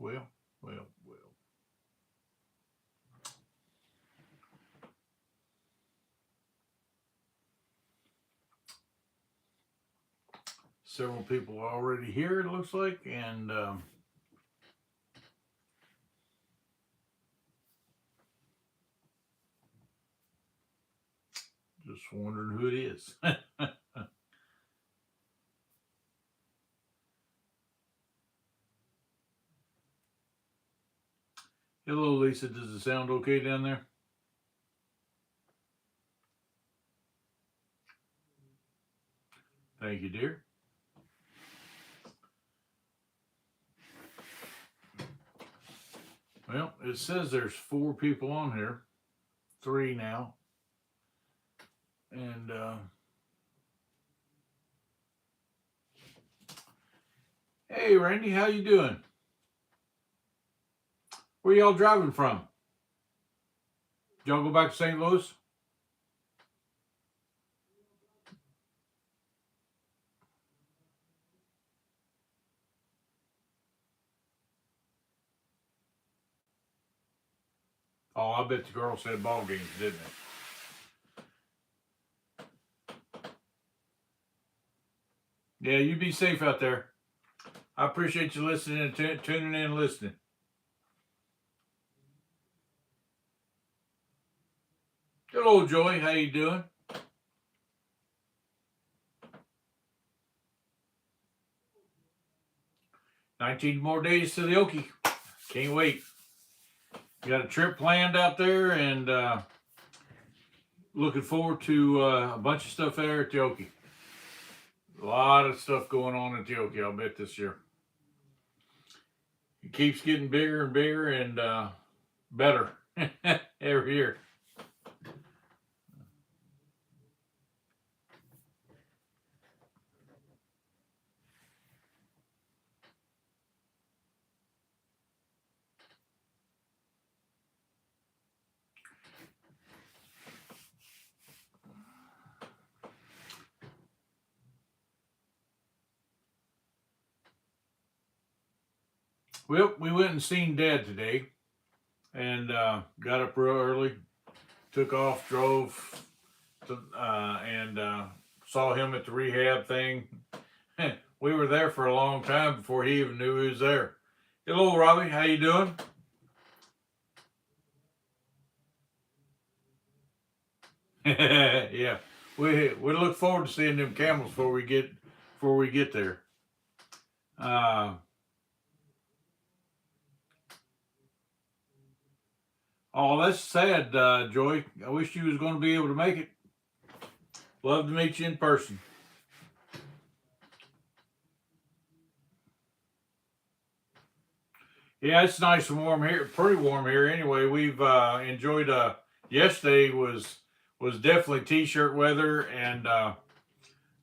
Well. Several people are already here, it looks like, and just wondering who it is. Hello, Lisa. Does it sound okay down there? Thank you, dear. Well, it says there's 4 people on here. 3 now. And hey, Randy, how you doing? Where y'all driving from? Y'all go back to St. Louis? Oh, I bet the girls had ball games, didn't they? Yeah, you be safe out there. I appreciate you listening and tuning in and listening. Hello, Joy. How you doing? "19 more days to the Okie. Can't wait. Got a trip planned out there, and looking forward to a bunch of stuff there at the Okie. A lot of stuff going on at the Okie, I'll bet, this year. It keeps getting bigger and bigger and better every year. Well, we went and seen Dad today, and got up real early, took off, drove, and saw him at the rehab thing. We were there for a long time before he even knew he was there. Hello, Robbie. How you doing? Yeah, we look forward to seeing them camels before we get there. Oh, that's sad, Joy. I wish you was going to be able to make it. Love to meet you in person. Yeah, it's nice and warm here. Pretty warm here. Anyway, we've enjoyed. Yesterday was definitely t-shirt weather, and I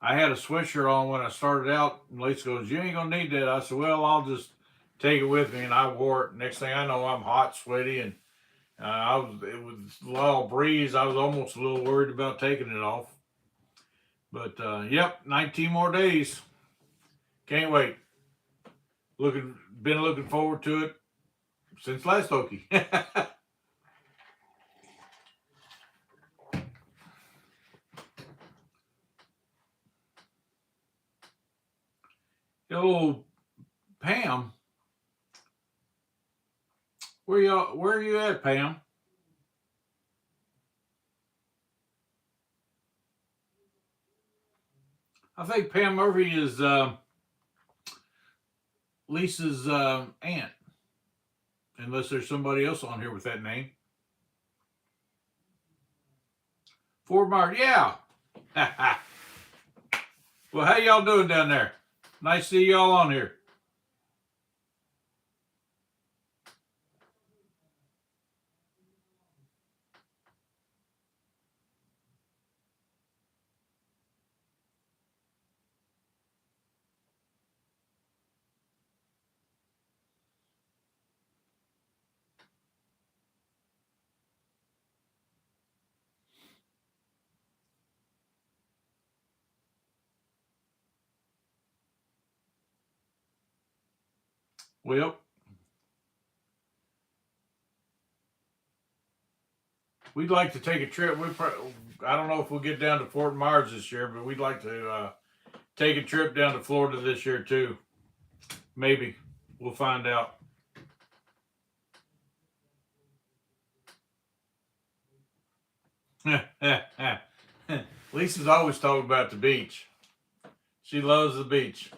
had a sweatshirt on when I started out. And Lisa goes, "You ain't gonna need that." I said, "Well, I'll just take it with me," and I wore it. Next thing I know, I'm hot, sweaty, and it was a little breeze. I was almost a little worried about taking it off. But yep, 19 more days. Can't wait. Been looking forward to it since last Okie. Hello, Pam. Where are you at, Pam? I think Pam Murphy is Lisa's aunt, unless there's somebody else on here with that name. Fort Myers, yeah. Well, how y'all doing down there? Nice to see y'all on here. Well, we'd like to take a trip. I don't know if we'll get down to Fort Myers this year, but we'd like to take a trip down to Florida this year too. Maybe. We'll find out. Lisa's always talking about the beach. She loves the beach.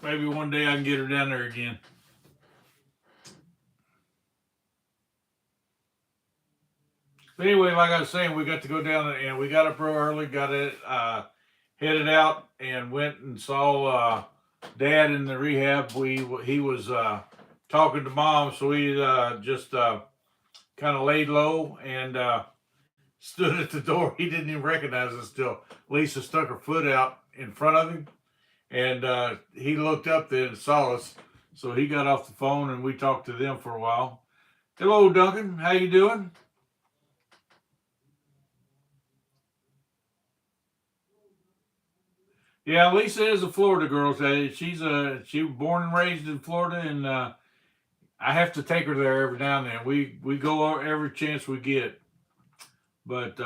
Maybe one day I can get her down there again. But anyway, like I was saying, we got to go down and we got up real early, got it headed out and went and saw Dad in the rehab. He was talking to Mom, so we just kind of laid low and stood at the door. He didn't even recognize us till Lisa stuck her foot out in front of him, and he looked up there and saw us. So he got off the phone and we talked to them for a while. Hello, Duncan. How you doing? Yeah, Lisa is a Florida girl. She was born and raised in Florida, and I have to take her there every now and then. We go every chance we get. But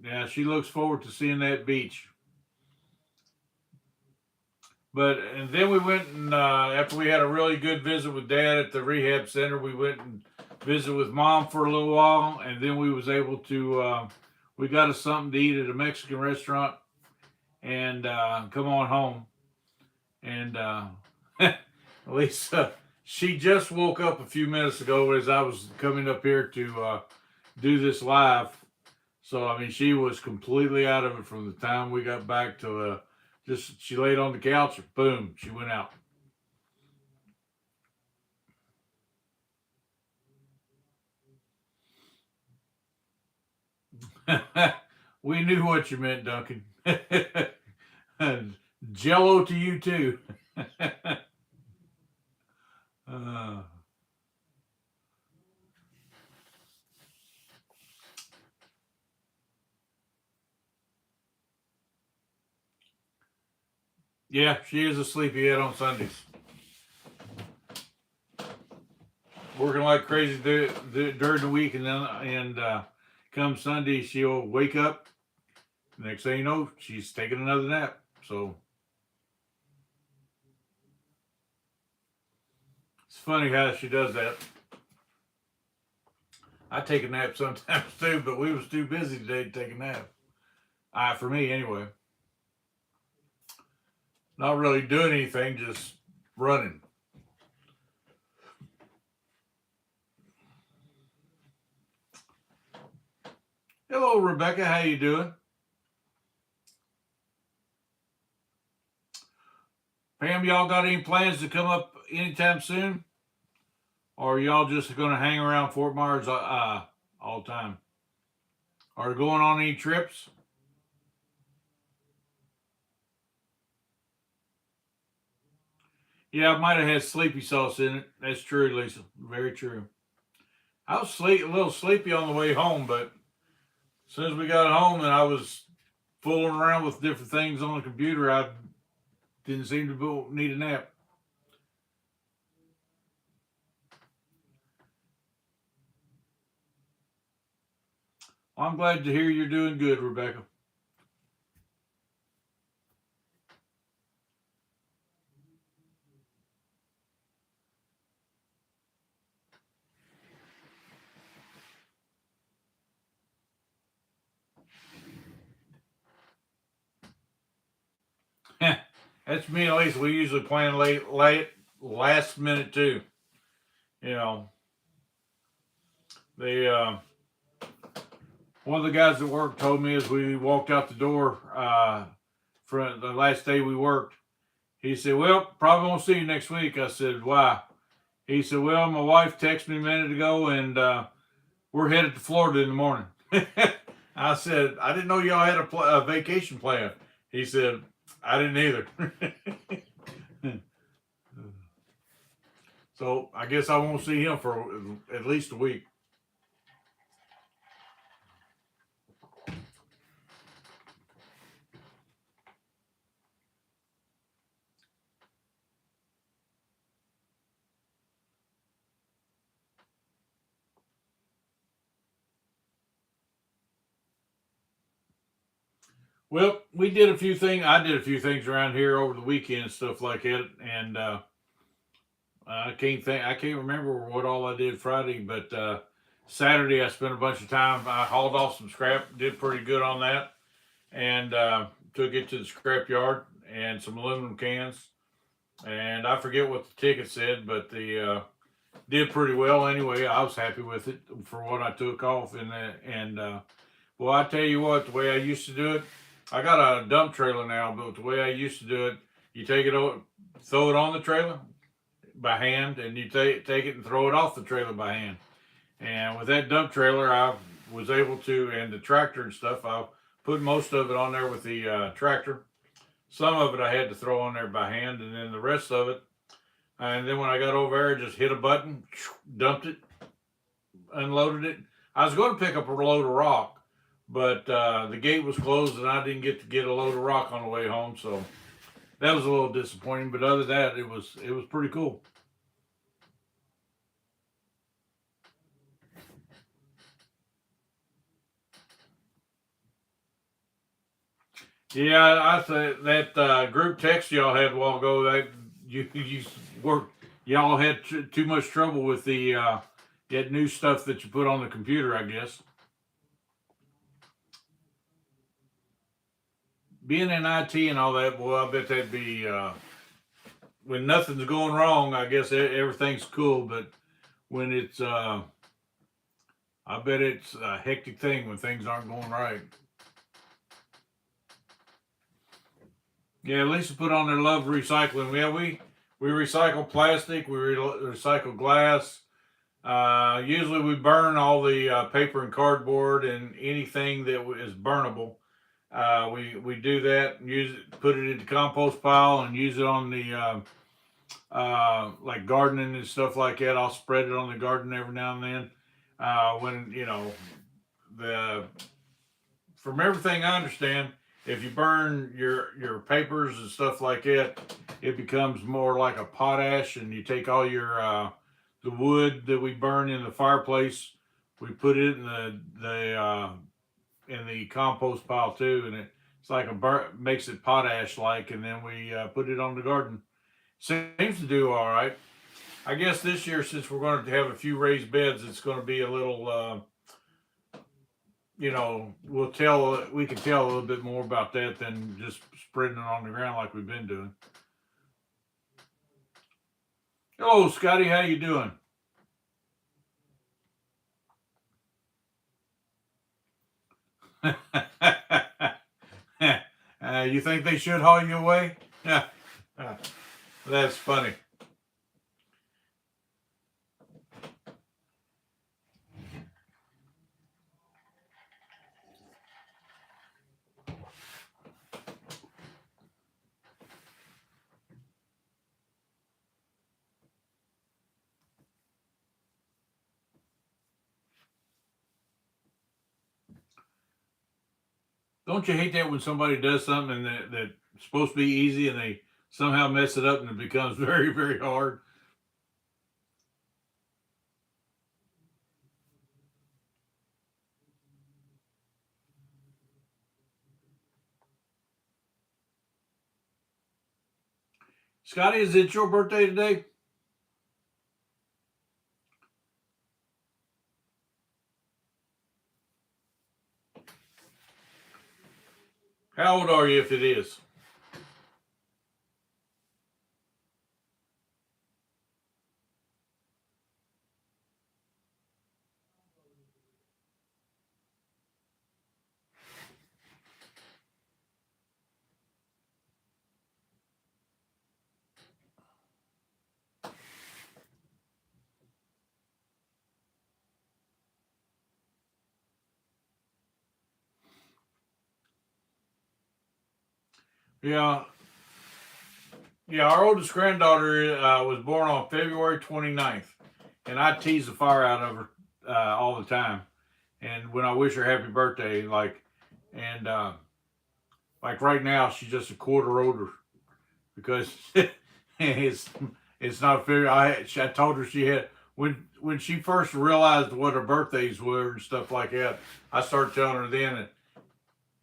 yeah, she looks forward to seeing that beach. And then we went and after we had a really good visit with Dad at the rehab center, we went and visited with Mom for a little while, and then we was able to we got us something to eat at a Mexican restaurant and come on home. And Lisa, she just woke up a few minutes ago as I was coming up here to do this live. So I mean, she was completely out of it from the time we got back to just she laid on the couch and boom, she went out. We knew what you meant, Duncan. Jello to you too. uh, yeah, she is a sleepyhead on Sundays. Working like crazy during the week, and come Sunday she'll wake up. Next thing you know, she's taking another nap. So it's funny how she does that. I take a nap sometimes too, but we was too busy today to take a nap. For me anyway. Not really doing anything, just running. Hello, Rebecca. How you doing? Pam, y'all got any plans to come up anytime soon? Or are y'all just going to hang around Fort Myers all the time? Are you going on any trips? Yeah, I might have had sleepy sauce in it. That's true, Lisa. Very true. I was a little sleepy on the way home, but as soon as we got home and I was fooling around with different things on the computer, I didn't seem to need a nap. Well, I'm glad to hear you're doing good, Rebecca. That's me, at least. We usually plan late, last minute too. You know, they one of the guys at work told me as we walked out the door for the last day we worked, he said, "Well, probably won't see you next week." I said, "Why?" He said, "Well, my wife texted me a minute ago, and we're headed to Florida in the morning." I said, "I didn't know y'all had a vacation plan." He said, "I didn't either." So I guess I won't see him for at least a week. Well, we did a few things. I did a few things around here over the weekend and stuff like that, and I can't remember what all I did Friday, but Saturday I spent a bunch of time. I hauled off some scrap, did pretty good on that, and took it to the scrap yard and some aluminum cans. And I forget what the ticket said, but the did pretty well anyway. I was happy with it for what I took off, and well, I tell you what, the way I used to do it, I got a dump trailer now, but the way I used to do it, you take it over, throw it on the trailer by hand, and you take it and throw it off the trailer by hand. And with that dump trailer, I was able to, and the tractor and stuff, I put most of it on there with the tractor. Some of it I had to throw on there by hand, and then the rest of it. And then when I got over there, I just hit a button, dumped it, unloaded it. I was going to pick up a load of rock, but the gate was closed, and I didn't get to get a load of rock on the way home. So that was a little disappointing. But other than that, it was pretty cool. Yeah, I said that group text y'all had a while ago. That you worked. Y'all had too much trouble with the that new stuff that you put on the computer, I guess. Being in IT and all that, boy, I bet that'd be when nothing's going wrong. I guess everything's cool, but when it's I bet it's a hectic thing when things aren't going right. Yeah, Lisa put on their love recycling. Yeah, we recycle plastic, we recycle glass. Usually we burn all the paper and cardboard and anything that is burnable. We do that and use it, put it in the compost pile and use it on the like gardening and stuff like that. I'll spread it on the garden every now and then. When the from everything I understand, if you burn your papers and stuff like that, it becomes more like a potash, and you take all your the wood that we burn in the fireplace, we put it in the compost pile too, and it's like makes it potash like, and then we put it on the garden. Seems to do all right. I guess this year, since we're going to have a few raised beds, it's going to be a little we can tell a little bit more about that than just spreading it on the ground like we've been doing. Hello, Scotty, how you doing? You think they should haul you away? Yeah, that's funny. Don't you hate that when somebody does something that's supposed to be easy and they somehow mess it up and it becomes very, very hard? Scotty, is it your birthday today? How old are you if it is? Yeah. Yeah, our oldest granddaughter was born on February 29th, and I tease the fire out of her all the time. And when I wish her happy birthday, and like right now, she's just a quarter older because it's it's not fair. I told her she had when she first realized what her birthdays were and stuff like that. I started telling her then that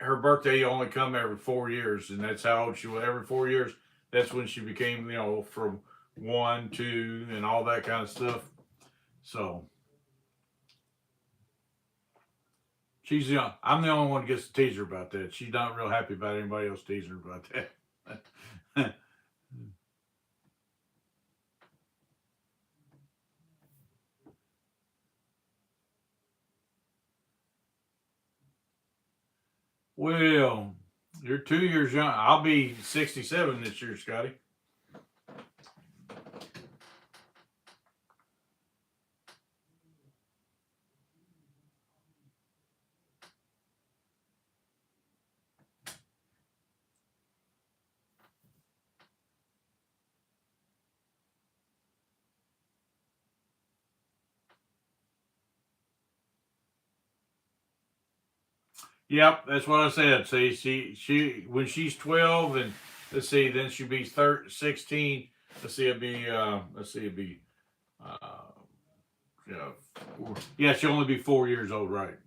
her birthday only come every 4 years, and that's how old she was. Every 4 years, that's when she became, from 1, 2, and all that kind of stuff. So she's I'm the only one who gets to tease her about that. She's not real happy about anybody else teasing her about that. Well, you're 2 years young. I'll be 67 this year, Scotty. Yep, that's what I said. See, she when she's 12, and let's see, then she'll be 16. Let's see, it'd be yeah, she'll only be 4 years old, right?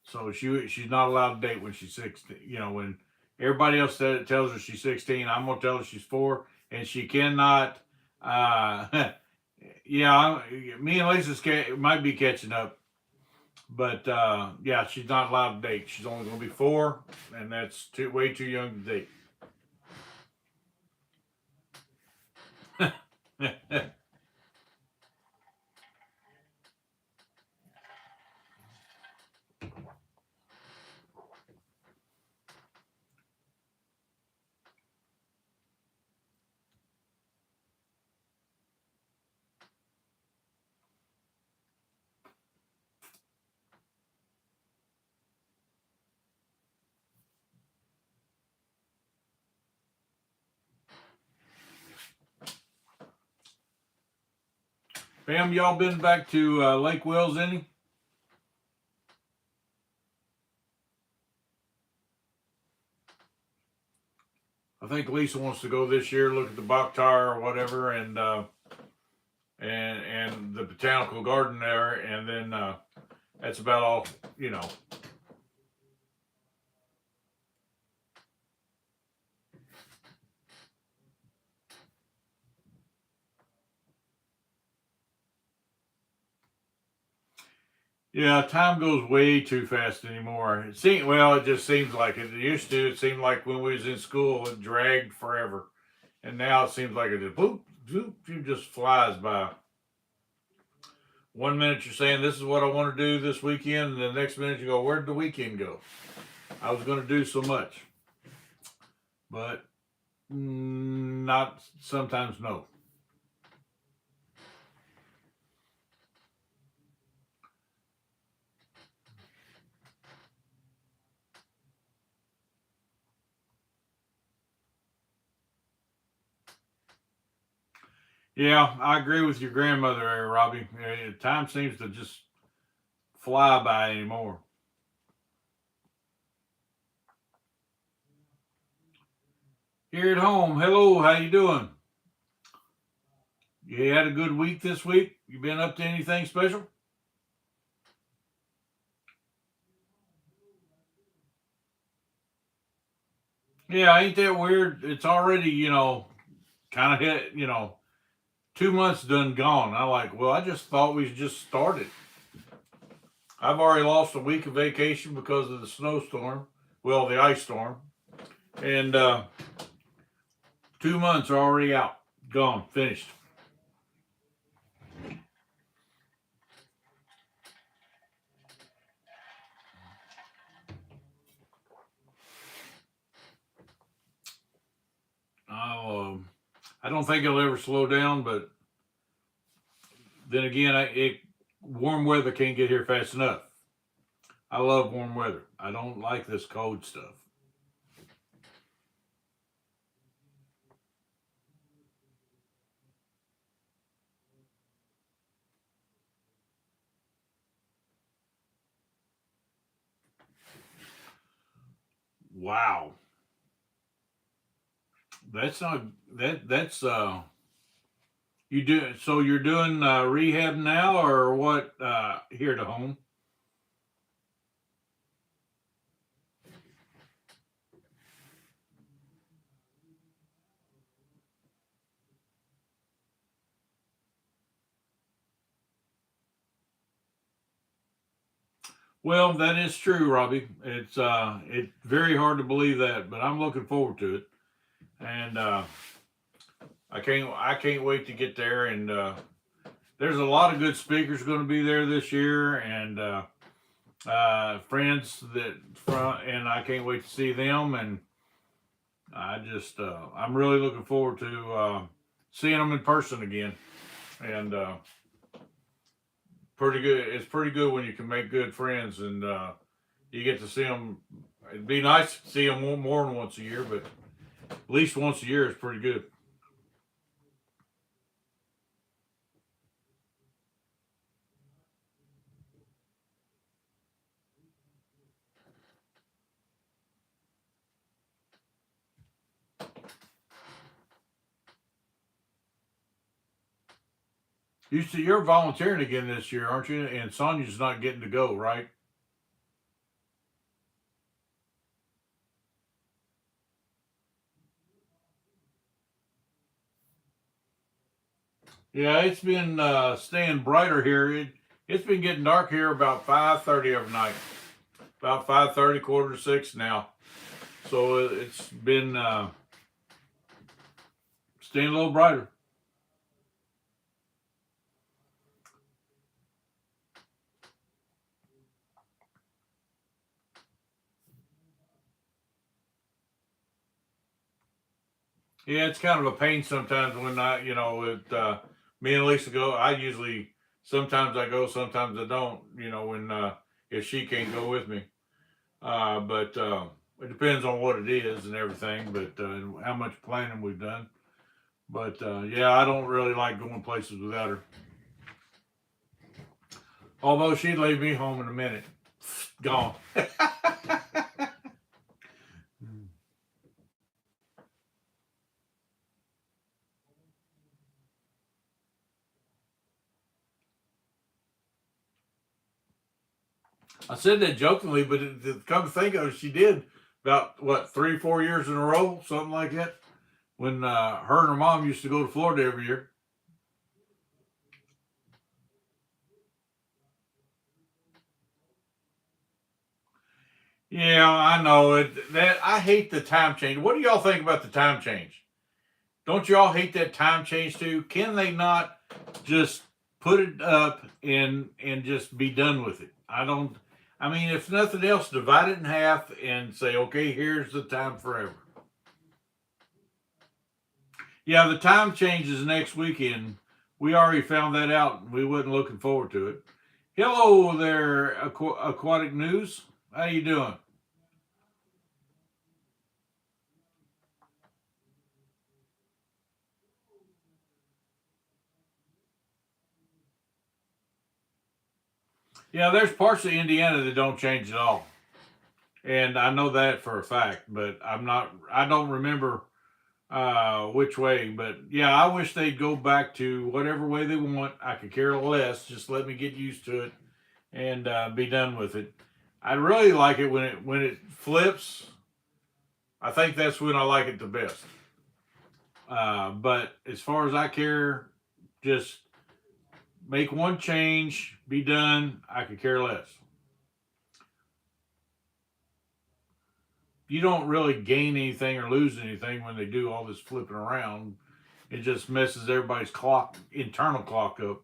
So she's not allowed to date when she's 16. When everybody else tells her she's 16, I'm gonna tell her she's 4, and she cannot. Yeah, me and Lisa might be catching up. But yeah, she's not allowed to date. She's only going to be 4, and that's way too young to date. Pam, y'all been back to Lake Wells any? I think Lisa wants to go this year, look at the Bach Tower or whatever, and the botanical garden there, and then that's about all. Yeah, time goes way too fast anymore. It just seems like it used to. It seemed like when we was in school, it dragged forever, and now it seems like it just boop, boop, it just flies by. One minute you're saying this is what I want to do this weekend, and the next minute you go, where did the weekend go? I was going to do so much, but not sometimes. No. Yeah, I agree with your grandmother there, Robbie. Time seems to just fly by anymore. Here at home, hello, how you doing? You had a good week this week? You been up to anything special? Yeah, ain't that weird? It's already, kind of hit, 2 months done gone. I'm like, well, I just thought we just started. I've already lost a week of vacation because of the snowstorm. Well, the ice storm. And 2 months are already out. Gone. Finished. I don't think it'll ever slow down, but then again, warm weather can't get here fast enough. I love warm weather. I don't like this cold stuff. Wow. That's not that's you do so you're doing rehab now or what here to home? Well, that is true, Robbie. It's very hard to believe that, but I'm looking forward to it, and I can't wait to get there. And there's a lot of good speakers going to be there this year, and friends that from, and I can't wait to see them. And I'm really looking forward to seeing them in person again. And pretty good. It's pretty good when you can make good friends and you get to see them. It'd be nice to see them more than once a year, but at least once a year is pretty good. You're volunteering again this year, aren't you? And Sonia's not getting to go, right? Yeah, it's been staying brighter here. It's been getting dark here about 5:30 every night. About 5:30, quarter to 6 now. So it's been staying a little brighter. Yeah, it's kind of a pain sometimes when me and Lisa go. I usually sometimes I go, sometimes I don't. When if she can't go with me, but it depends on what it is and everything. But how much planning we've done. But yeah, I don't really like going places without her. Although she'd leave me home in a minute, gone. I said that jokingly, but come to think of it, she did about what 3, 4 years in a row, something like that. When her and her mom used to go to Florida every year. Yeah, I know it. That I hate the time change. What do y'all think about the time change? Don't y'all hate that time change too? Can they not just put it up and just be done with it? I don't. I mean, if nothing else, divide it in half and say, okay, here's the time forever. Yeah, the time changes next weekend. We already found that out. We wasn't looking forward to it. Hello there, Aquatic News. How you doing? Yeah, there's parts of Indiana that don't change at all, and I know that for a fact. But I'm not. I don't remember which way. But yeah, I wish they'd go back to whatever way they want. I could care less. Just let me get used to it and be done with it. I really like it when it flips. I think that's when I like it the best. But as far as I care, just make one change, be done. I could care less. You don't really gain anything or lose anything when they do all this flipping around. It just messes everybody's internal clock up.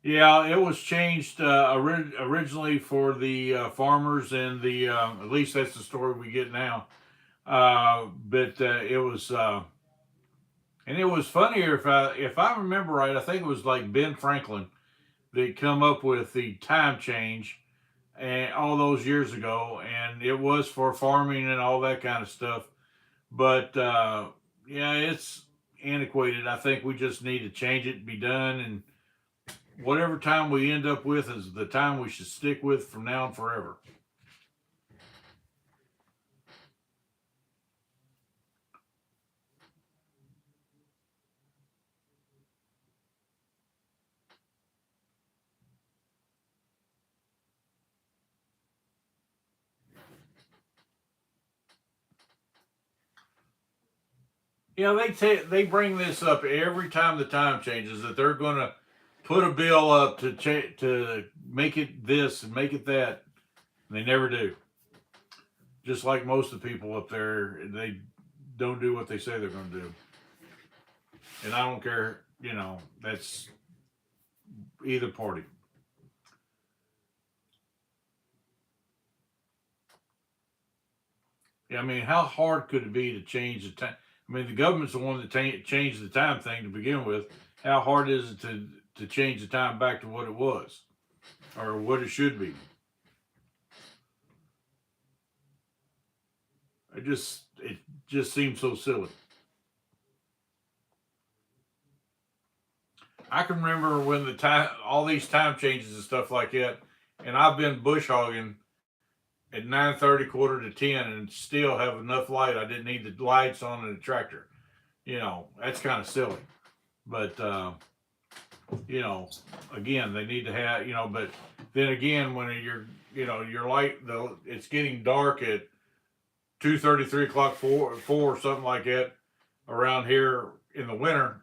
Yeah, it was changed originally for the farmers and the at least that's the story we get now. But it was and it was funnier if I remember right. I think it was like Ben Franklin that come up with the time change and all those years ago, and it was for farming and all that kind of stuff. But yeah, it's antiquated. I think we just need to change it, and be done, and whatever time we end up with is the time we should stick with from now and forever. You know, they bring this up every time the time changes, that they're going to put a bill up to make it this and make it that. And they never do. Just like most of the people up there, they don't do what they say they're going to do. And I don't care, you know, that's either party. I mean, how hard could it be to change the time? I mean, the government's the one that changed the time thing to begin with. How hard is it to change the time back to what it was or what it should be? It just seems so silly. I can remember when all these time changes and stuff like that, and I've been bush hogging at 9:30, quarter to 10, and still have enough light. I didn't need the lights on the tractor. You know, that's kind of silly. But you know, again, they need to have, you know. But then again, when your light, it's getting dark at 2:30, 3 o'clock, four, something like that around here in the winter.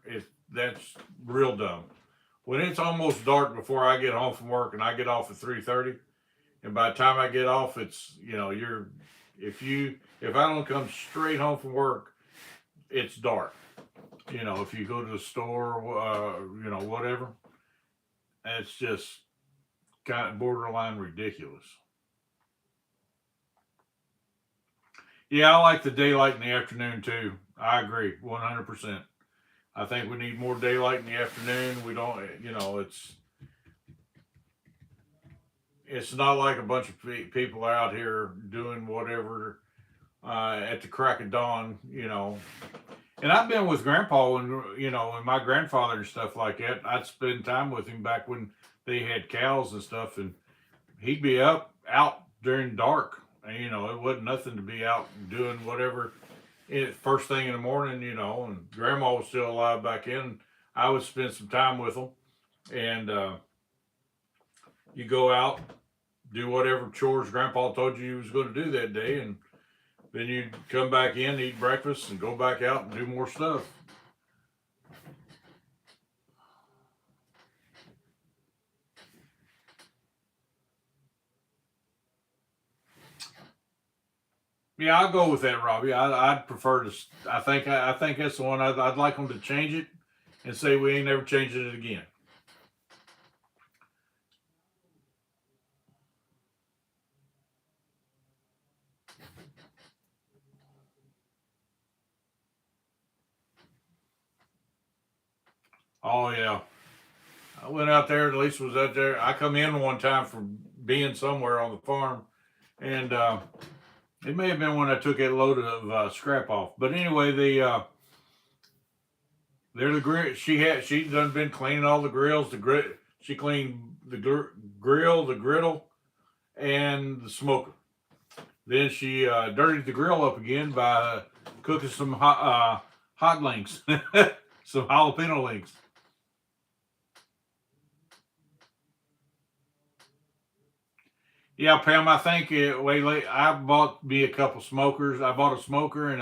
That's real dumb. When it's almost dark before I get home from work, and I get off at 3:30, and by the time I get off, it's, you know, if I don't come straight home from work, it's dark. You know, if you go to the store, you know, whatever, it's just kind of borderline ridiculous. Yeah, I like the daylight in the afternoon too. I agree, 100%. I think we need more daylight in the afternoon. We don't, you know, it's not like a bunch of people out here doing whatever at the crack of dawn, you know. And I've been with Grandpa and, you know, and my grandfather and stuff like that. I'd spend time with him back when they had cows and stuff, and he'd be out during dark. And, you know, it wasn't nothing to be out doing whatever first thing in the morning, you know. And Grandma was still alive back then. I would spend some time with them, and you go out, do whatever chores Grandpa told you was going to do that day, and then you'd come back in, eat breakfast, and go back out and do more stuff. Yeah, I'll go with that, Robbie. I'd prefer to. I think that's the one. I'd like them to change it and say we ain't never changing it again. Oh yeah, I went out there. Lisa was out there. I come in one time from being somewhere on the farm, and it may have been when I took that load of scrap off. But anyway, they're the grill. She done been cleaning all the grills. She cleaned the grill, the griddle, and the smoker. Then she dirtied the grill up again by cooking some hot links, some jalapeno links. Yeah, Pam. I think I bought me a couple smokers. I bought a smoker and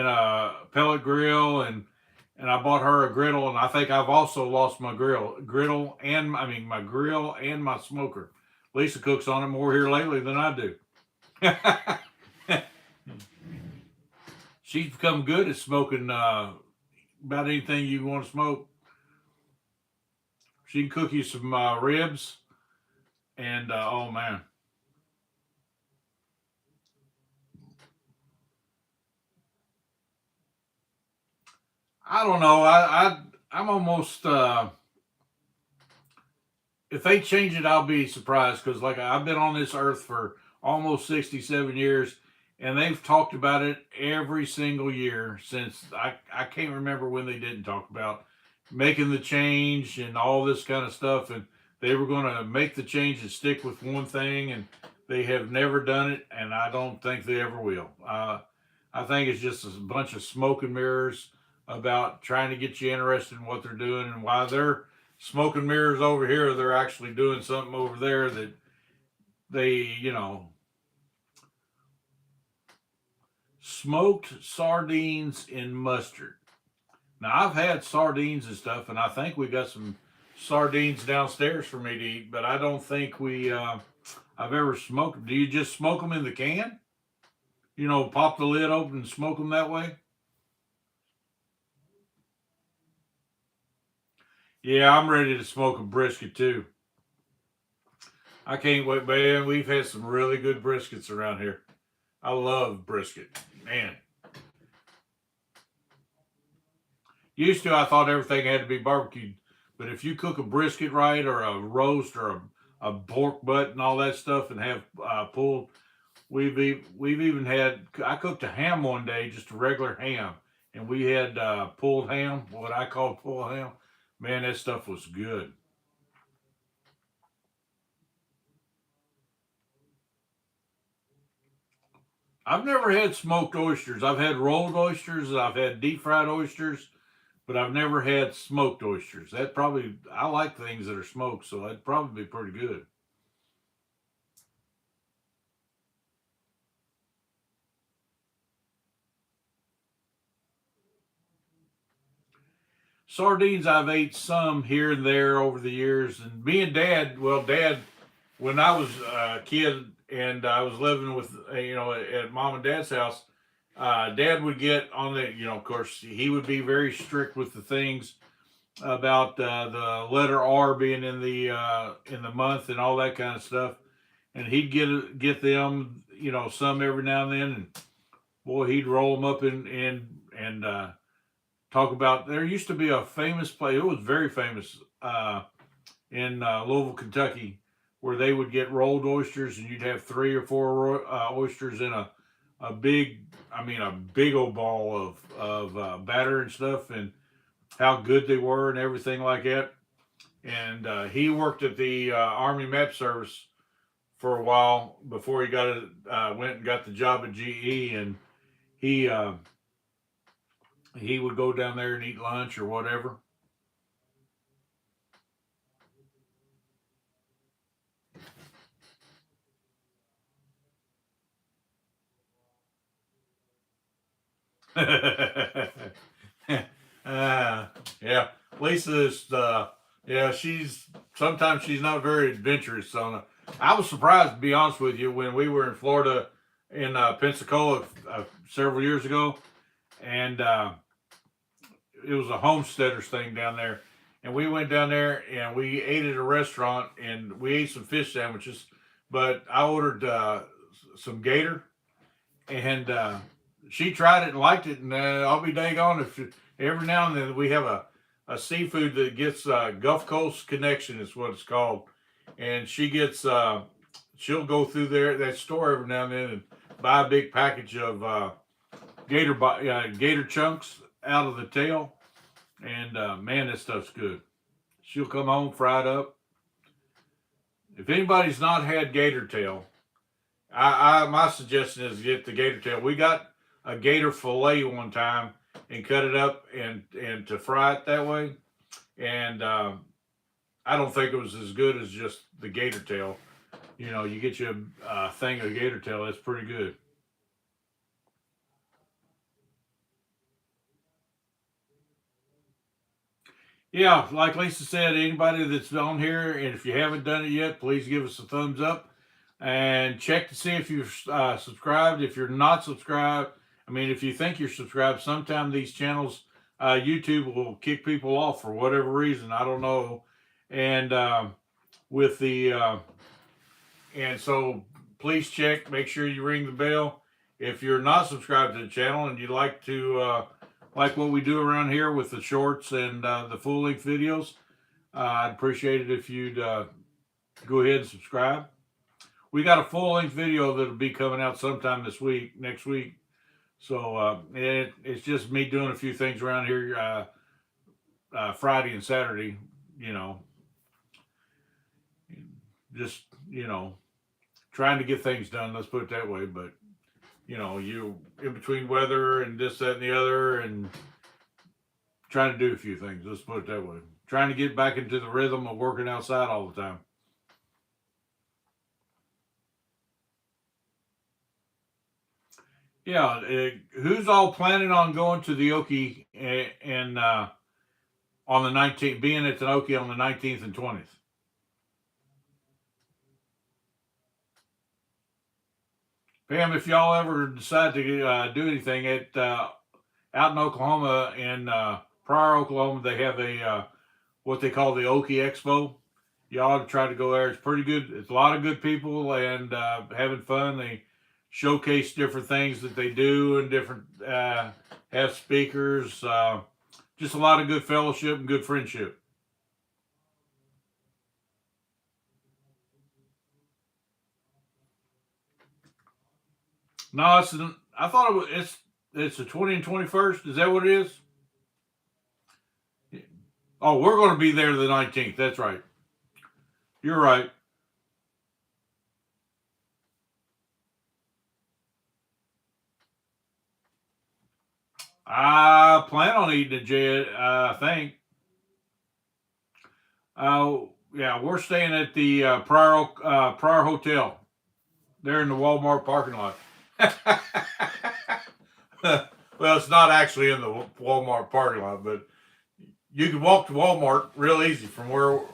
a pellet grill, and I bought her a griddle. And I think I've also lost my griddle, and I mean my grill and my smoker. Lisa cooks on it more here lately than I do. She's become good at smoking about anything you want to smoke. She can cook you some ribs, and oh man, I don't know. I'm almost. If they change it, I'll be surprised because like I've been on this earth for almost 67 years, and they've talked about it every single year since I can't remember when they didn't talk about making the change and all this kind of stuff, and they were going to make the change and stick with one thing, and they have never done it, and I don't think they ever will. I think it's just a bunch of smoke and mirrors about trying to get you interested in what they're doing, and why they're smoke and mirrors over here, they're actually doing something over there that they, you know, smoked sardines in mustard. Now I've had sardines and stuff, and I think we got some sardines downstairs for me to eat, but I don't think I've ever smoked them. Do you just smoke them in the can? You know, pop the lid open and smoke them that way? Yeah, I'm ready to smoke a brisket too. I can't wait, man. We've had some really good briskets around here. I love brisket, man. Used to, I thought everything had to be barbecued, but if you cook a brisket right, or a roast, or a pork butt and all that stuff, and have pulled, we've even had. I cooked a ham one day, just a regular ham, and we had pulled ham, what I call pulled ham. Man, that stuff was good. I've never had smoked oysters. I've had rolled oysters, I've had deep fried oysters, but I've never had smoked oysters. That probably, I like things that are smoked, so that'd probably be pretty good. Sardines, I've ate some here and there over the years, and me and Dad, well, Dad, when I was a kid and I was living with, at Mom and Dad's house, Dad would get on the, of course, he would be very strict with the things about the letter R being in the month and all that kind of stuff, and he'd get them, some every now and then, and boy, he'd roll them up and talk about. There used to be a famous place. It was very famous in Louisville, Kentucky, where they would get rolled oysters, and you'd have 3 or 4 oysters in a big, a big old ball of batter and stuff, and how good they were and everything like that. And he worked at the Army Map Service for a while before he went and got the job at GE, and he uh, he would go down there and eat lunch or whatever. Yeah, Lisa's yeah, sometimes she's not very adventurous. I was surprised, to be honest with you, when we were in Florida, in Pensacola several years ago, and it was a homesteaders thing down there, and we went down there and we ate at a restaurant and we ate some fish sandwiches, but I ordered some gator, and she tried it and liked it, and I'll be dang on if every now and then we have a seafood that gets Gulf Coast Connection is what it's called, and she'll go through that store every now and then and buy a big package of gator chunks out of the tail, and man, that stuff's good. She'll come home fried up. If anybody's not had gator tail, my suggestion is get the gator tail. We got a gator fillet one time and cut it up and to fry it that way, and I don't think it was as good as just the gator tail. You get you a thing of gator tail. That's pretty good. Yeah, like Lisa said, anybody that's on here, and if you haven't done it yet, please give us a thumbs up and check to see if you've subscribed. If you're not subscribed, if you think you're subscribed, sometimes these channels, YouTube will kick people off for whatever reason. I don't know. And with the and so please check. Make sure you ring the bell. If you're not subscribed to the channel and you'd like to like what we do around here with the shorts and the full length videos, I'd appreciate it if you'd go ahead and subscribe. We got a full length video that'll be coming out sometime next week. So it's just me doing a few things around here Friday and Saturday, you know, just, trying to get things done. Let's put it that way. But, you in between weather and this, that, and the other, and trying to do a few things. Let's put it that way. Trying to get back into the rhythm of working outside all the time. Yeah, who's all planning on going to the Okie and on the 19th, being at the Okie on the 19th and 20th? Pam, if y'all ever decide to do anything out in Oklahoma, in Pryor, Oklahoma, they have a what they call the Okie Expo. You ought to try to go there. It's pretty good. It's a lot of good people and having fun. They showcase different things that they do and different have speakers. Just a lot of good fellowship and good friendship. No, I thought it's the 20 and 21st. Is that what it is? Oh, we're going to be there the 19th. That's right. You're right. I plan on eating it, Jed. I think. Yeah, we're staying at the Pryor Hotel. They're in the Walmart parking lot. Well, it's not actually in the Walmart parking lot, but you can walk to Walmart real easy from the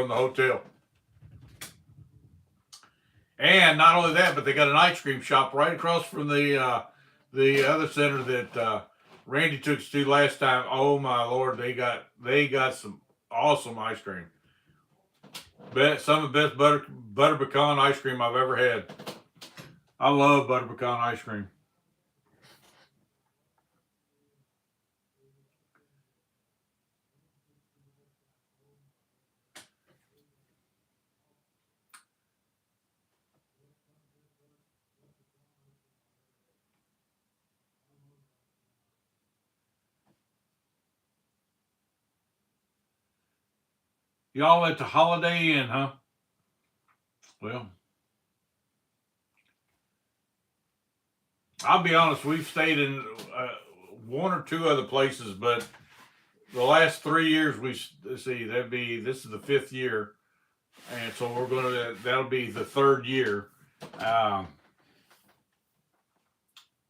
hotel. And not only that, but they got an ice cream shop right across from the other center that Randy took us to last time. Oh my lord, they got some awesome ice cream. Some of the best butter pecan ice cream I've ever had. I love butter pecan ice cream. Y'all at the Holiday Inn, huh? Well, I'll be honest. We've stayed in one or two other places, but the last 3 years let's see, this is the 5th year, and so that'll be the 3rd year. Um,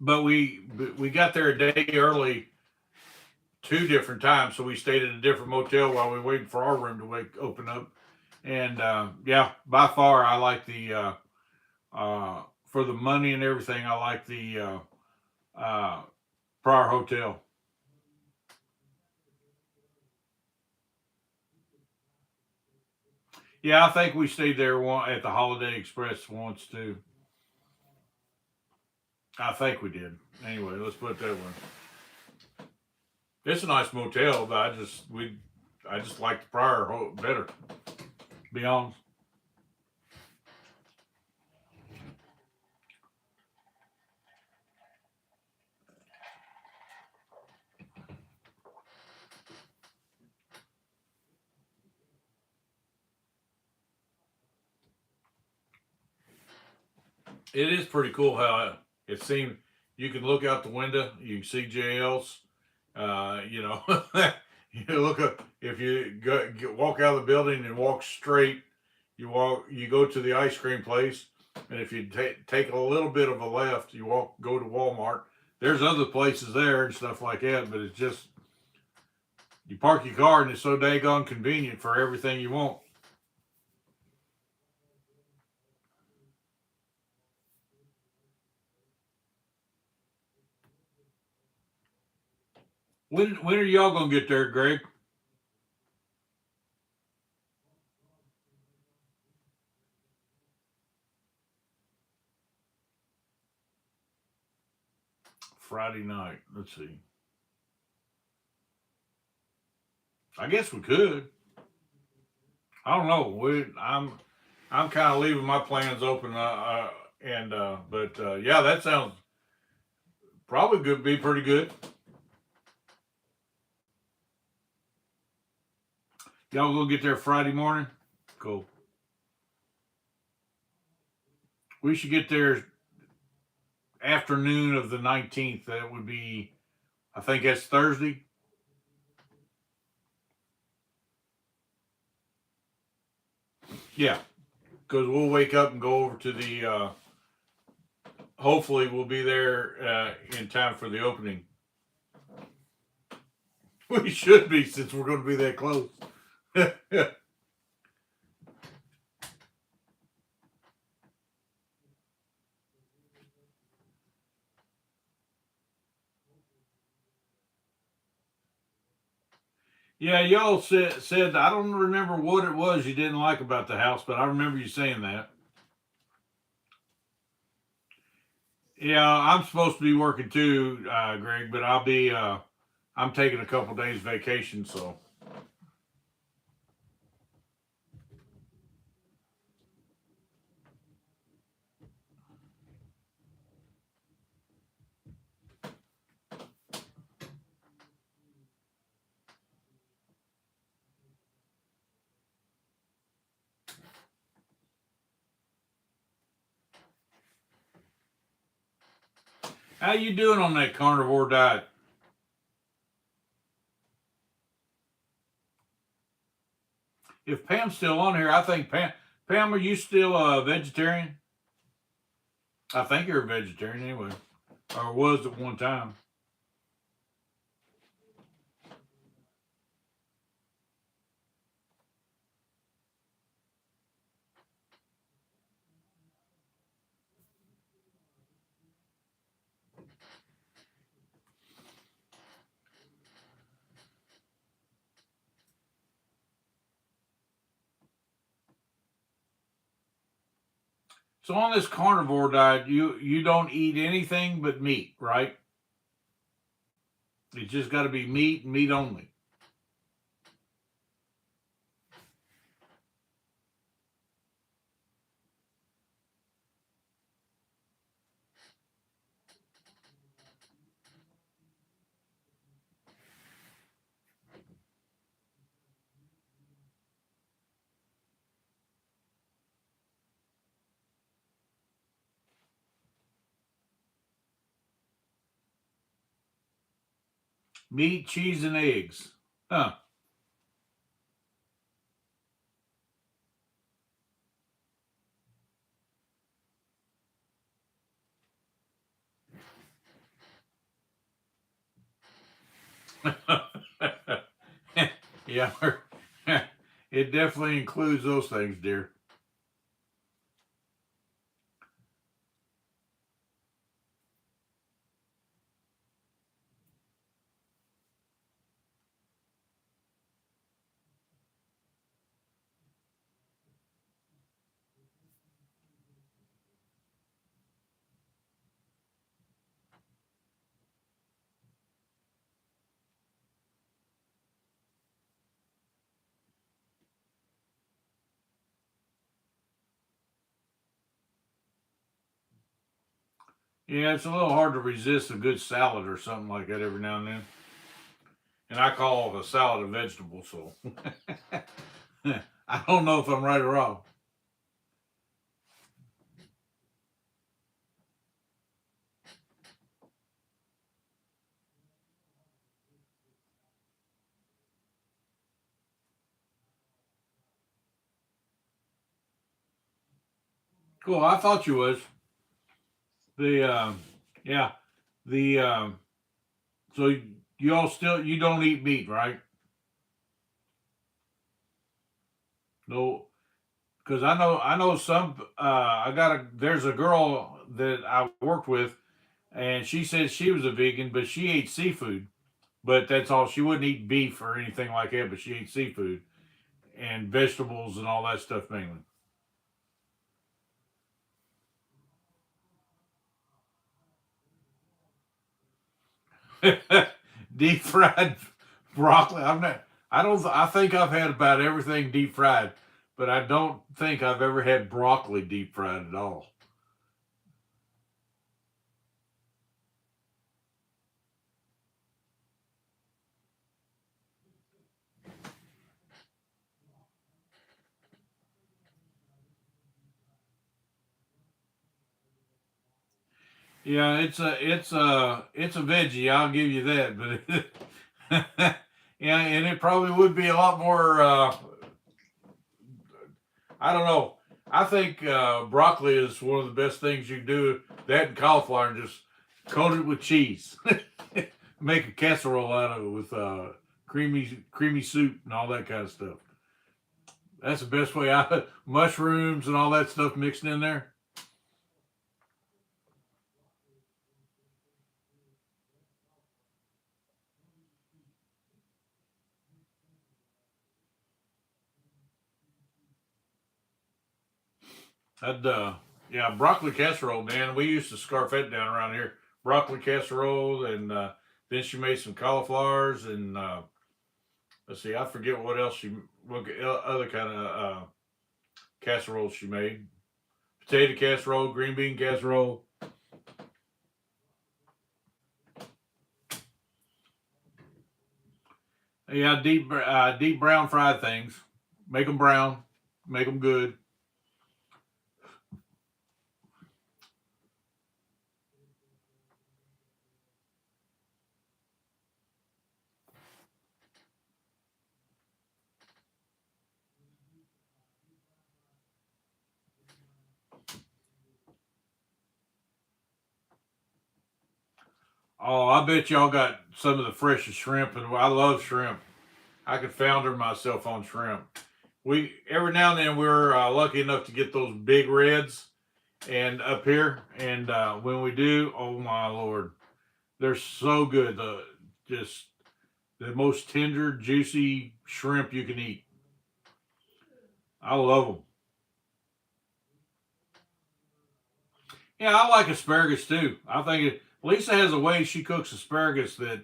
but we got there a day early 2 different times, so we stayed at a different motel while we waited for our room to open up. And yeah, by far I like the for the money and everything. I like the Pryor Hotel. Yeah, I think we stayed there at the Holiday Express once too. I think we did. Anyway, let's put it that way. It's a nice motel, but I just like the Pryor better. To be honest. It is pretty cool how it seemed. You can look out the window, you can see JL's. You know, you look up if you walk out of the building and walk straight. You go to the ice cream place, and if you take a little bit of a left, go to Walmart. There's other places there and stuff like that, but it's just you park your car and it's so daggone convenient for everything you want. When are y'all gonna get there, Greg? Friday night. Let's see. I guess we could. I don't know. I'm kind of leaving my plans open. And but yeah, that sounds probably good. Be pretty good. Y'all gonna get there Friday morning? Cool. We should get there afternoon of the 19th. That would be, I think that's Thursday. Yeah, because we'll wake up and go over to the hopefully we'll be there in time for the opening. We should be, since we're going to be that close. Yeah, y'all said I don't remember what it was you didn't like about the house, but I remember you saying that. Yeah, I'm supposed to be working too, Greg, but I'll be. I'm taking a couple days vacation, so. How you doing on that carnivore diet? If Pam's still on here, I think Pam, are you still a vegetarian? I think you're a vegetarian anyway, or was at one time. So on this carnivore diet, you don't eat anything but meat, right? It's just got to be meat and meat only. Meat, cheese, and eggs. Huh. Yeah, it definitely includes those things, dear. Yeah, it's a little hard to resist a good salad or something like that every now and then. And I call a salad a vegetable, so I don't know if I'm right or wrong. Cool. I thought you was the yeah the so you all still you don't eat meat, right? No, because I know some. There's a girl that I worked with, and she said she was a vegan, but she ate seafood. But that's all. She wouldn't eat beef or anything like that, but she ate seafood and vegetables and all that stuff mainly. Deep fried broccoli. I'm not. I don't. I think I've had about everything deep fried, but I don't think I've ever had broccoli deep fried at all. Yeah, it's a veggie. I'll give you that, but yeah, and it probably would be a lot more. I don't know. I think broccoli is one of the best things you can do. That and cauliflower, and just coat it with cheese. Make a casserole out of it with creamy soup and all that kind of stuff. That's the best way. Mushrooms and all that stuff mixed in there. Yeah, broccoli casserole, man. We used to scarf that down around here. Broccoli casserole, and then she made some cauliflowers, and let's see, I forget what other kind of casseroles she made. Potato casserole, green bean casserole. Yeah, deep brown fried things. Make them brown. Make them good. Oh, I bet y'all got some of the freshest shrimp, and I love shrimp. I could founder myself on shrimp. We every now and then we're lucky enough to get those big reds, and up here, and when we do, oh my lord, they're so good. Just the most tender, juicy shrimp you can eat. I love them. Yeah, I like asparagus too. I think Lisa has a way she cooks asparagus that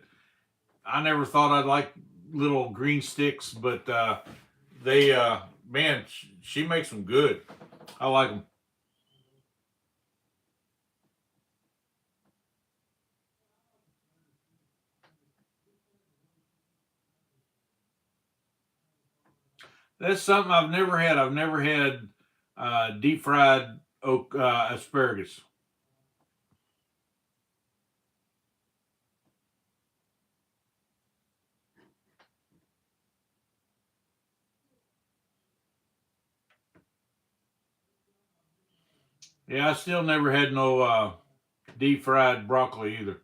I never thought I'd like. Little green sticks, but they man, she makes them good. I like them. That's something I've never had. I've never had deep fried oak asparagus. Yeah, I still never had no deep fried broccoli either.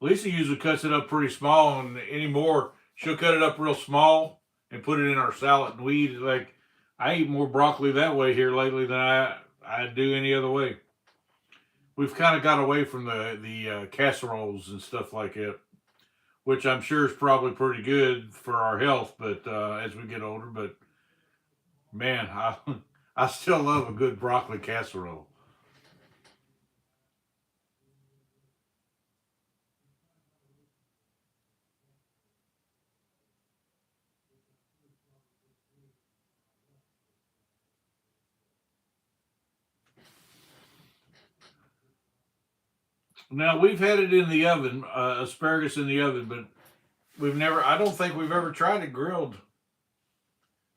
Lisa usually cuts it up pretty small, and anymore she'll cut it up real small and put it in our salad. And we eat it like I eat more broccoli that way here lately than I do any other way. We've kind of got away from the casseroles and stuff like that, which I'm sure is probably pretty good for our health. But as we get older, but man, I still love a good broccoli casserole. Now we've had it in the oven, asparagus in the oven, but we've never. I don't think we've ever tried it grilled.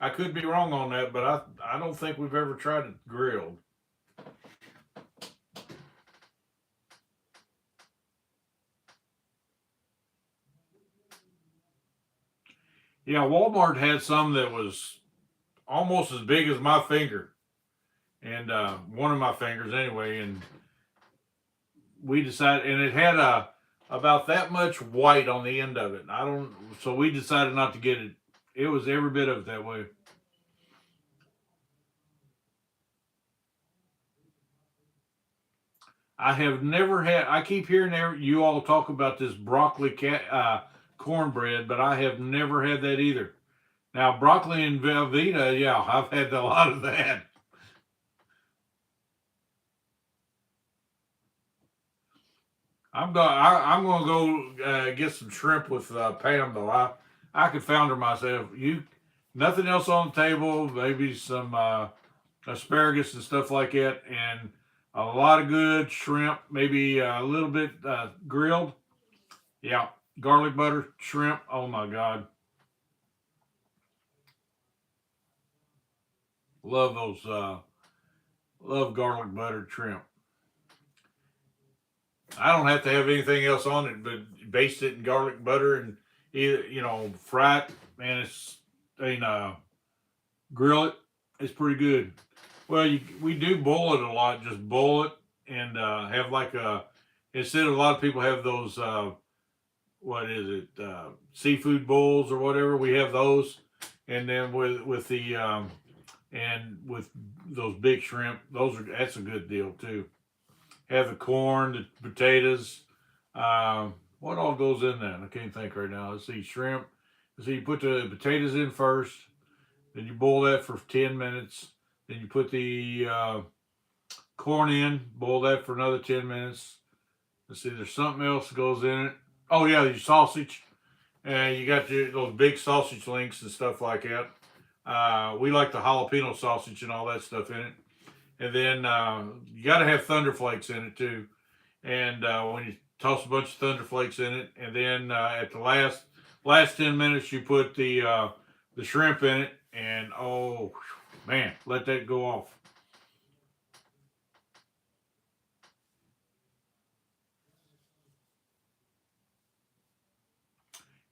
I could be wrong on that, but I don't think we've ever tried it grilled. Yeah, Walmart had some that was almost as big as my finger, and one of my fingers anyway. And we decided, and it had about that much white on the end of it. I don't, so we decided not to get it. It was every bit of it that way. I have never had. I keep hearing you all talk about this broccoli cornbread, but I have never had that either. Now broccoli and Velveeta, yeah, I've had a lot of that. I'm going to go get some shrimp with Pam though. I could founder myself. You nothing else on the table. Maybe some asparagus and stuff like that, and a lot of good shrimp. Maybe a little bit grilled. Yeah, garlic butter shrimp. Oh my god, love those. Love garlic buttered shrimp. I don't have to have anything else on it, but baste it in garlic butter and either fry it. Man, it's grill it. It's pretty good. Well, we do boil it a lot. Just boil it and have like instead of a lot of people have those what is it seafood bowls or whatever. We have those, and then with the and with those big shrimp, that's a good deal too. Have the corn, the potatoes. What all goes in that? I can't think right now. Let's see, shrimp. So you put the potatoes in first, then you boil that for 10 minutes. Then you put the corn in, boil that for another 10 minutes. Let's see, there's something else that goes in it. Oh yeah, your sausage. And you got those big sausage links and stuff like that. We like the jalapeno sausage and all that stuff in it. And then you got to have Thunder Flakes in it too. And when you toss a bunch of Thunder Flakes in it, and then at the last 10 minutes you put the shrimp in it, and oh man, let that go off.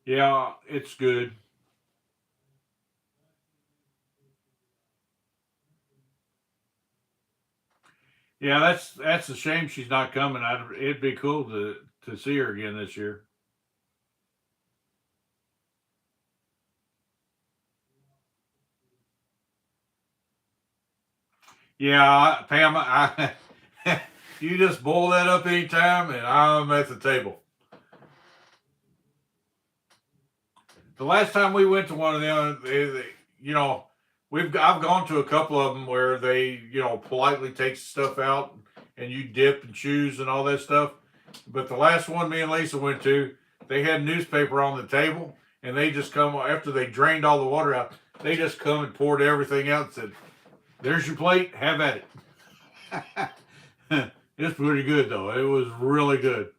Yeah, it's good. Yeah, that's a shame she's not coming. It'd be cool to see her again this year. Yeah, Pam, you just boil that up anytime, and I'm at the table. The last time we went to one of them, you know, I've gone to a couple of them where they, politely take stuff out and you dip and choose and all that stuff. But the last one me and Lisa went to, they had newspaper on the table, and they just come after they drained all the water out. They just come and poured everything out and said, "There's your plate. Have at it." It's pretty good though. It was really good.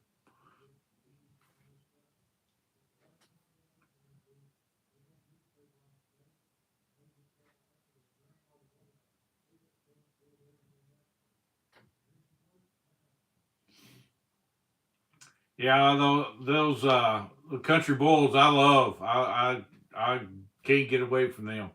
Yeah, those the country bulls I love. I can't get away from them.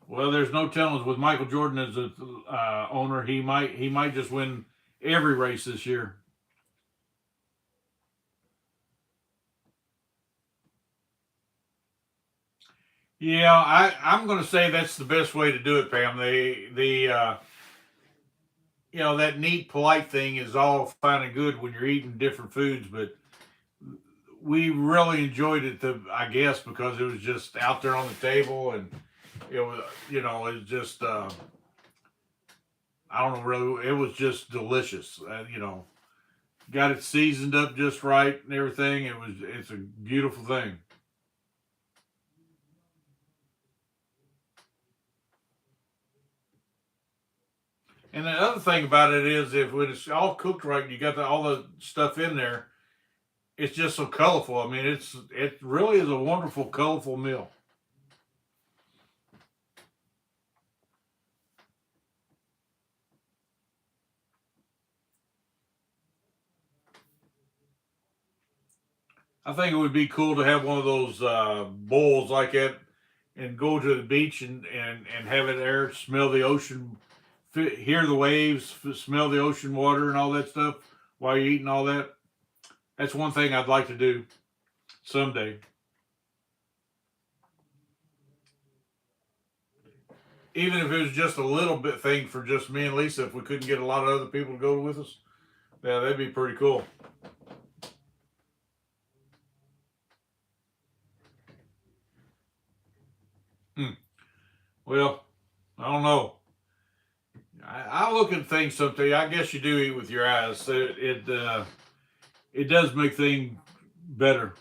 Well, there's no telling with Michael Jordan as a owner. He might just win every race this year. Yeah, I'm going to say that's the best way to do it, Pam. That neat, polite thing is all fine and good when you're eating different foods, but we really enjoyed it, I guess, because it was just out there on the table, and it was, it's just, I don't know, really, it was just delicious. Got it seasoned up just right and everything. It's a beautiful thing. And the other thing about it is, if when it's all cooked right, you got all the stuff in there. It's just so colorful. I mean, it really is a wonderful, colorful meal. I think it would be cool to have one of those bowls like that, and go to the beach and have it there, smell the ocean, hear the waves, smell the ocean water and all that stuff while you're eating all that. That's one thing I'd like to do someday. Even if it was just a little bit thing for just me and Lisa, if we couldn't get a lot of other people to go with us, yeah, that'd be pretty cool. Hmm. Well, I don't know. I look at things sometimes. I guess you do eat with your eyes. It does make things better.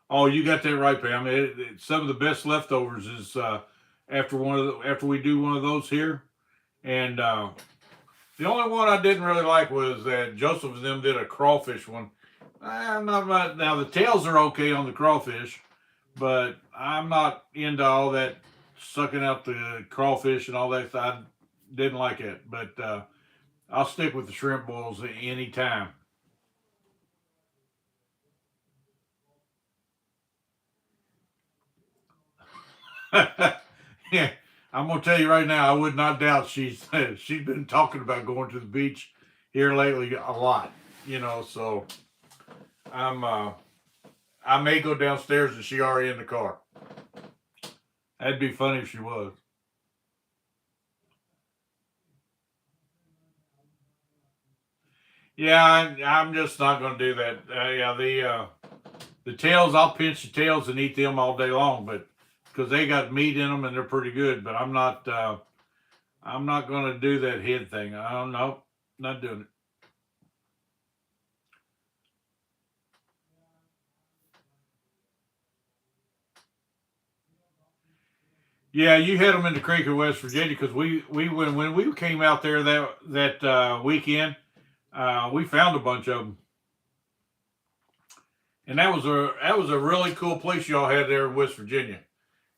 Oh, you got that right, Pam. Some of the best leftovers is after we do one of those here, and the only one I didn't really like was that Joseph and them did a crawfish one. I'm not right now. The tails are okay on the crawfish, but I'm not into all that sucking out the crawfish and all that. I didn't like it, but I'll stick with the shrimp boils any time. Yeah, I'm gonna tell you right now. I would not doubt she's been talking about going to the beach here lately a lot. So I may go downstairs and she already in the car. That'd be funny if she was. Yeah, I'm just not going to do that. Yeah, the tails, I'll pinch the tails and eat them all day long, but because they got meat in them and they're pretty good. But I'm not going to do that head thing. I don't know, not doing it. Yeah, you had them in the creek in West Virginia because we when we came out there that weekend, we found a bunch of them, and that was a really cool place y'all had there in West Virginia.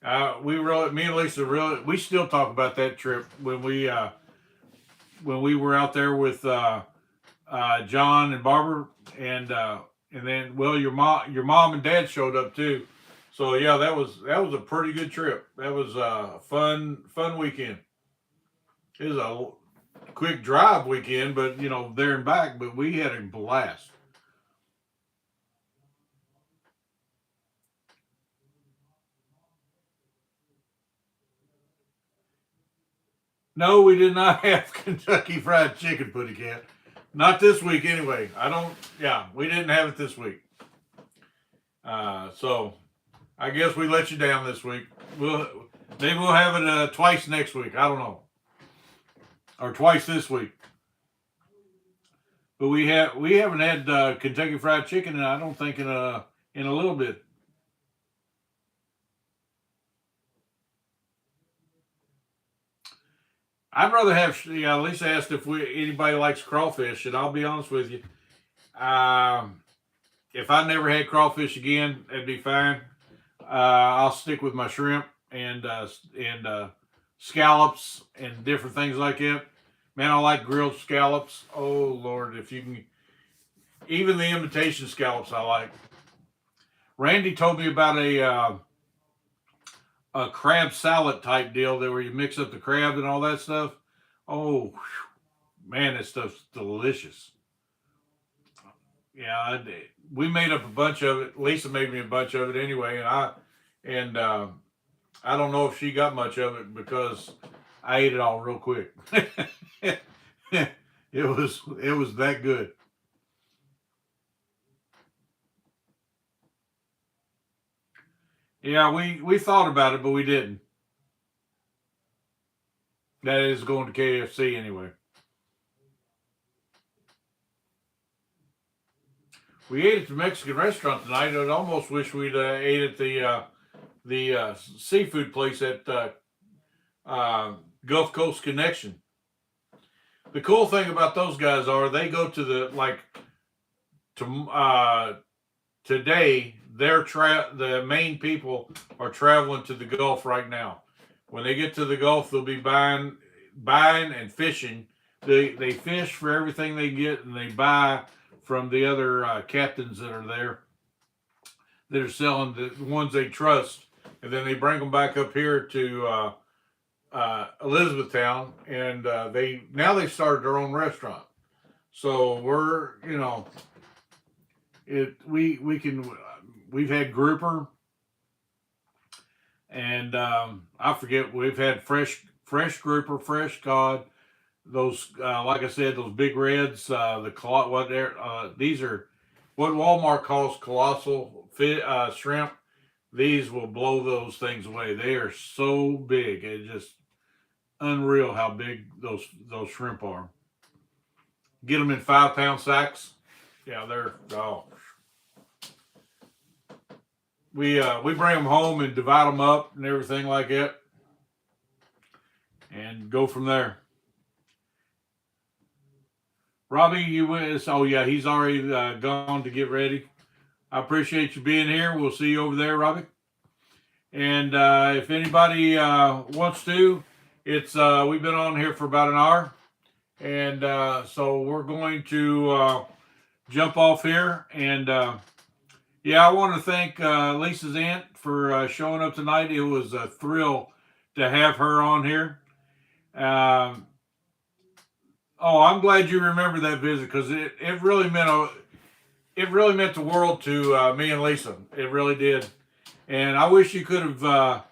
Me and Lisa we still talk about that trip when we were out there with John and Barbara, and then your mom and dad showed up too. So yeah, that was a pretty good trip. That was a fun weekend. It was a quick drive weekend, but there and back. But we had a blast. No, we did not have Kentucky Fried Chicken, Putty Cat. Not this week, anyway. I don't. Yeah, we didn't have it this week. So I guess we let you down this week. Maybe we'll have it twice next week. I don't know, or twice this week. But we haven't had Kentucky Fried Chicken, and I don't think in a little bit. I'd rather have. Yeah, Lisa asked if anybody likes crawfish, and I'll be honest with you. Um, if I never had crawfish again, that'd be fine. I'll stick with my shrimp and scallops and different things like that. Man, I like grilled scallops. Oh Lord, if you can, even the imitation scallops, I like. Randy told me about a crab salad type deal there where you mix up the crab and all that stuff. Oh, whew, man, that stuff's delicious. Yeah, we made up a bunch of it. Lisa made me a bunch of it anyway, and I don't know if she got much of it because I ate it all real quick. it was that good. Yeah, we thought about it, but we didn't. That is going to KFC anyway. We ate at the Mexican restaurant tonight. I'd almost wish we'd ate at the seafood place at Gulf Coast Connection. The cool thing about those guys are they go to today. The main people are traveling to the Gulf right now. When they get to the Gulf, they'll be buying and fishing. They fish for everything they get, and they buy from the other captains that are there that are selling the ones they trust, and then they bring them back up here to Elizabethtown, and they started their own restaurant. So we've had grouper, and I forget, we've had fresh grouper, fresh cod. Those like I said, those big reds, these are what Walmart calls colossal shrimp. These will blow those things away. They are so big. It's just unreal how big those shrimp are. Get them in 5-pound sacks. Yeah, they're we bring them home and divide them up and everything like that, and go from there. Robbie, you went. Oh yeah, he's already gone to get ready. I appreciate you being here. We'll see you over there, Robbie. And if anybody wants to, it's we've been on here for about an hour, and so we're going to jump off here. And yeah, I want to thank Lisa's aunt for showing up tonight. It was a thrill to have her on here. Um, oh, I'm glad you remember that visit, because it really meant the world to me and Lisa. It really did. And I wish you could have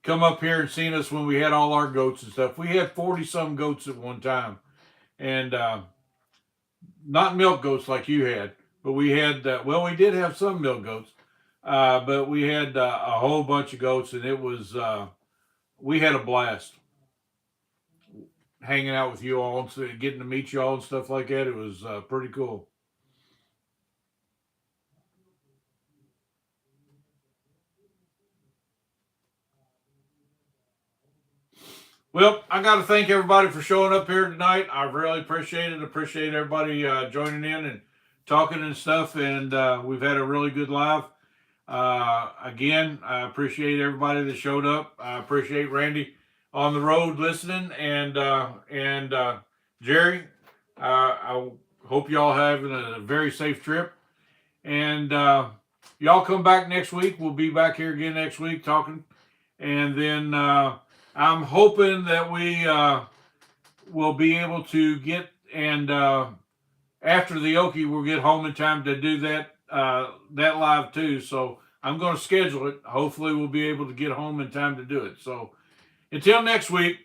come up here and seen us when we had all our goats and stuff. We had 40 some goats at one time, and not milk goats like you had, but we had well, we did have some milk goats, but we had a whole bunch of goats, and it was we had a blast hanging out with you all and getting to meet you all and stuff like that. It was pretty cool. Well, I got to thank everybody for showing up here tonight. I really appreciate it. Appreciate everybody joining in and talking and stuff. And we've had a really good live. Again, I appreciate everybody that showed up. I appreciate Randy on the road listening, and Jerry. I hope y'all having a very safe trip. And y'all come back next week. We'll be back here again next week talking. And then I'm hoping that we will be able to get, and after the Okie, we'll get home in time to do that live too. So I'm going to schedule it. Hopefully we'll be able to get home in time to do it. So until next week,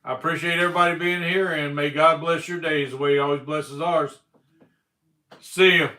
I appreciate everybody being here, and may God bless your days the way He always blesses ours. See ya.